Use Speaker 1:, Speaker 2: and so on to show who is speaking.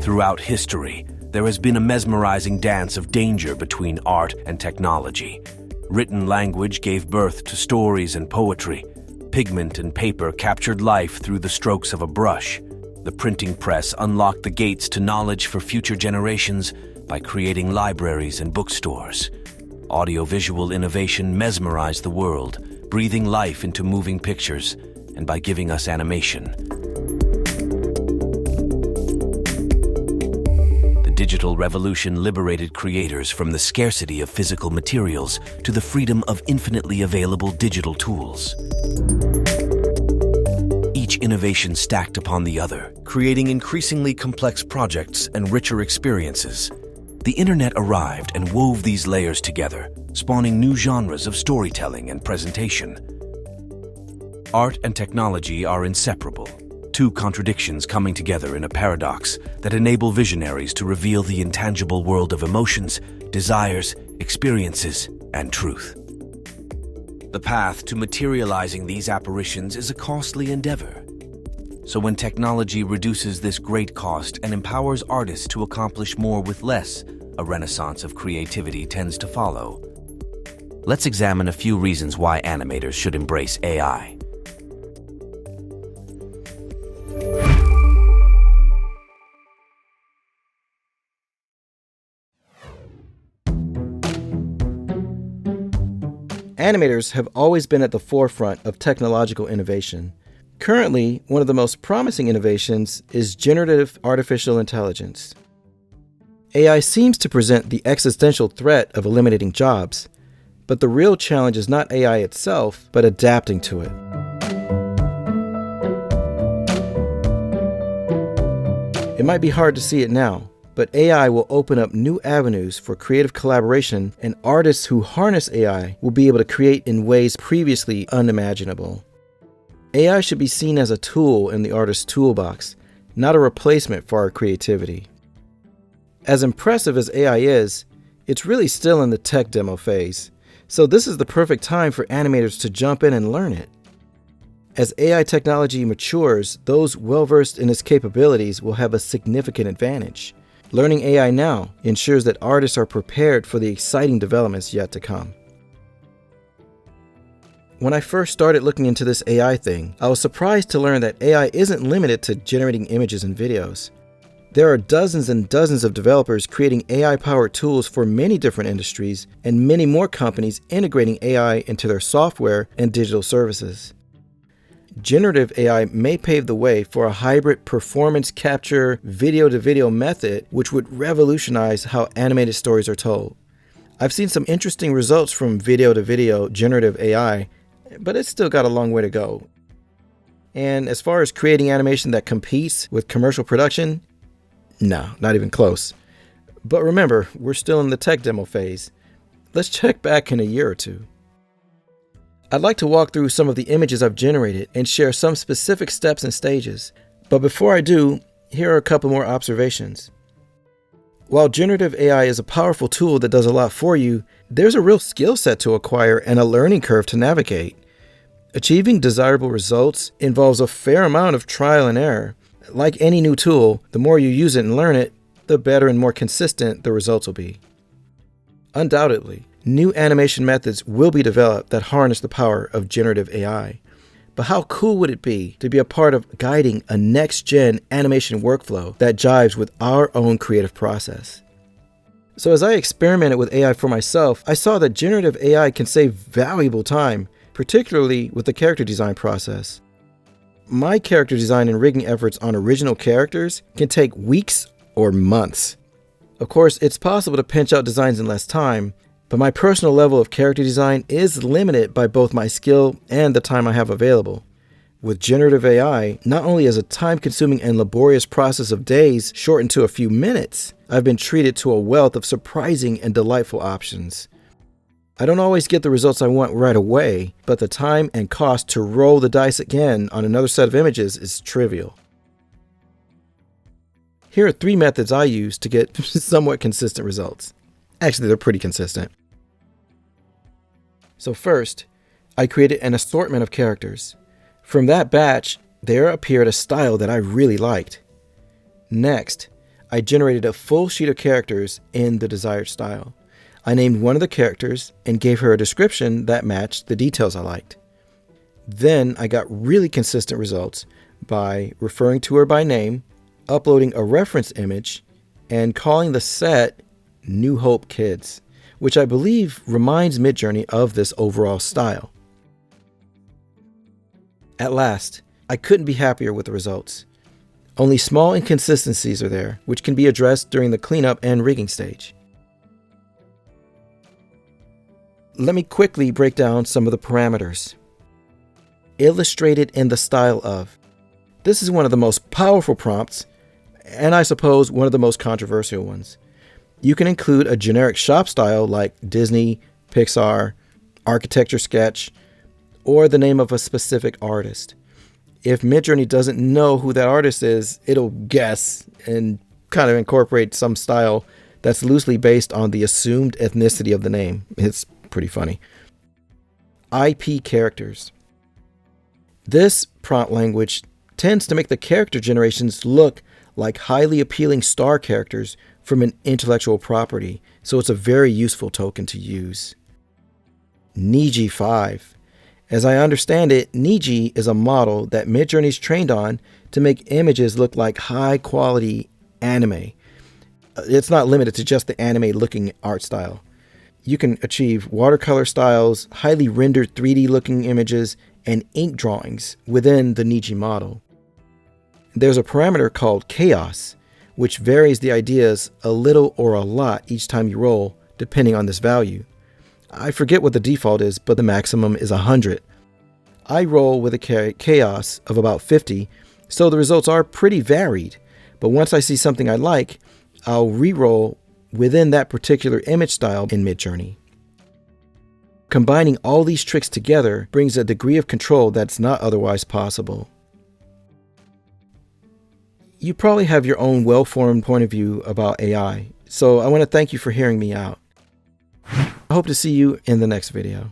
Speaker 1: Throughout history, there has been a mesmerizing dance of danger between art and technology. Written language gave birth to stories and poetry. Pigment and paper captured life through the strokes of a brush. The printing press unlocked the gates to knowledge for future generations by creating libraries and bookstores. Audiovisual innovation mesmerized the world, breathing life into moving pictures, and by giving us animation. The digital revolution liberated creators from the scarcity of physical materials to the freedom of infinitely available digital tools. Each innovation stacked upon the other, creating increasingly complex projects and richer experiences. The internet arrived and wove these layers together, spawning new genres of storytelling and presentation. Art and technology are inseparable, two contradictions coming together in a paradox that enable visionaries to reveal the intangible world of emotions, desires, experiences, and truth. The path to materializing these apparitions is a costly endeavor. So when technology reduces this great cost and empowers artists to accomplish more with less, a renaissance of creativity tends to follow. Let's examine a few reasons why animators should embrace AI.
Speaker 2: Animators have always been at the forefront of technological innovation. Currently, one of the most promising innovations is generative artificial intelligence. AI seems to present the existential threat of eliminating jobs, but the real challenge is not AI itself, but adapting to it. It might be hard to see it now, but AI will open up new avenues for creative collaboration, and artists who harness AI will be able to create in ways previously unimaginable. AI should be seen as a tool in the artist's toolbox, not a replacement for our creativity. As impressive as AI is, it's really still in the tech demo phase, so this is the perfect time for animators to jump in and learn it. As AI technology matures, those well-versed in its capabilities will have a significant advantage. Learning AI now ensures that artists are prepared for the exciting developments yet to come. When I first started looking into this AI thing, I was surprised to learn that AI isn't limited to generating images and videos. There are dozens and dozens of developers creating AI-powered tools for many different industries, and many more companies integrating AI into their software and digital services. Generative AI may pave the way for a hybrid performance capture video-to-video method which would revolutionize how animated stories are told. I've seen some interesting results from video-to-video generative AI, but it's still got a long way to go. And as far as creating animation that competes with commercial production, no, not even close. But remember, we're still in the tech demo phase. Let's check back in a year or two. I'd like to walk through some of the images I've generated and share some specific steps and stages. But before I do, here are a couple more observations. While generative AI is a powerful tool that does a lot for you, there's a real skill set to acquire and a learning curve to navigate. Achieving desirable results involves a fair amount of trial and error. Like any new tool, the more you use it and learn it, the better and more consistent the results will be. Undoubtedly, new animation methods will be developed that harness the power of generative AI. But how cool would it be to be a part of guiding a next-gen animation workflow that jives with our own creative process? So as I experimented with AI for myself, I saw that generative AI can save valuable time, particularly with the character design process. My character design and rigging efforts on original characters can take weeks or months. Of course, it's possible to pinch out designs in less time, but my personal level of character design is limited by both my skill and the time I have available. With generative AI, not only is a time-consuming and laborious process of days shortened to a few minutes, I've been treated to a wealth of surprising and delightful options. I don't always get the results I want right away, but the time and cost to roll the dice again on another set of images is trivial. Here are 3 methods I use to get somewhat consistent results. Actually, they're pretty consistent. So first, I created an assortment of characters. From that batch, there appeared a style that I really liked. Next, I generated a full sheet of characters in the desired style. I named one of the characters and gave her a description that matched the details I liked. Then I got really consistent results by referring to her by name, uploading a reference image, and calling the set New Hope Kids, which I believe reminds Midjourney of this overall style. At last, I couldn't be happier with the results. Only small inconsistencies are there, which can be addressed during the cleanup and rigging stage. Let me quickly break down some of the parameters. Illustrated in the style of. This is one of the most powerful prompts, and I suppose one of the most controversial ones. You can include a generic shop style like Disney, Pixar, architecture sketch, or the name of a specific artist. If Midjourney doesn't know who that artist is, it'll guess and kind of incorporate some style that's loosely based on the assumed ethnicity of the name. It's pretty funny. IP characters. This prompt language tends to make the character generations look like highly appealing star characters from an intellectual property, so it's a very useful token to use. Niji 5. As I understand it, Niji is a model that Midjourney's trained on to make images look like high-quality anime. It's not limited to just the anime-looking art style. You can achieve watercolor styles, highly rendered 3D-looking images, and ink drawings within the Niji model. There's a parameter called chaos, which varies the ideas a little or a lot each time you roll, depending on this value. I forget what the default is, but the maximum is 100. I roll with a chaos of about 50, so the results are pretty varied. But once I see something I like, I'll re-roll within that particular image style in Midjourney. Combining all these tricks together brings a degree of control that's not otherwise possible. You probably have your own well-formed point of view about AI, so I want to thank you for hearing me out. I hope to see you in the next video.